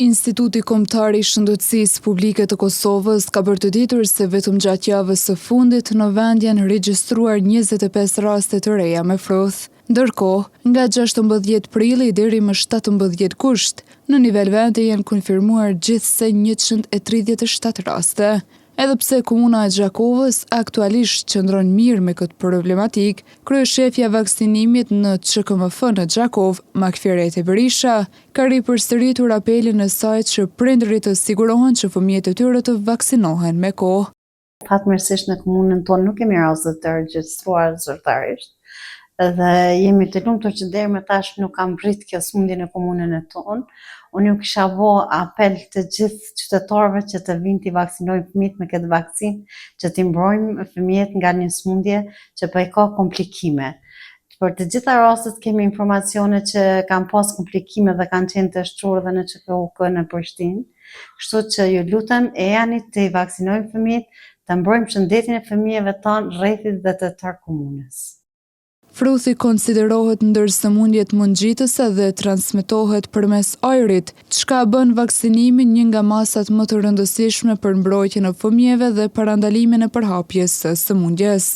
Instituti Kombëtar i Shëndetësisë Publike të Kosovës ka bërë të ditur se vetëm gjatë javës së fundit në vend janë regjistruar 25 raste të reja me froth. Ndërkohë, nga 16 prilli deri më 17 gusht, në nivel vende janë konfirmuar gjithsej 137 raste. Edhe pse komuna e Gjakovës aktualisht qëndron mirë me këtë problematik, kryeshefja vaksinimit në QKMF në Gjakov, Makfirete Berisha, ka ripërsëritur apelin e saj që prindërit të sigurohen që fëmijët e tyre të vaksinohen me kohë. Fatmirësisht në komunën tonë nuk kemi raste të regjistruar zyrtarisht dhe jemi të lumtur që deri më tash nuk kam brit kjo sëmundje në komunën e tonë. Unë ju kisha bo apel të gjithë qytetarëve që të vinë t'i vaksinojnë fëmijët me këtë vaksinë, që t'i mbrojmë fëmijët nga një sëmundje që po i ka komplikime. Për të gjitha rastet kemi informacione që kanë pas komplikime dhe kanë qenë të shtrur dhe në QKUK në Prishtinë. Kështu që ju lutem ejani t'i vaksinojmë fëmijët, të mbrojmë shëndetin e fëmijëve tanë rrethit dhe të tërë komunës. Frothi konsiderohet ndër sëmundjet mundgjitëse dhe transmetohet përmes ajrit, çka bën vaksinimin një nga masat më të rëndësishme për mbrojtjen e fëmijëve dhe parandalimin e përhapjes së sëmundjes.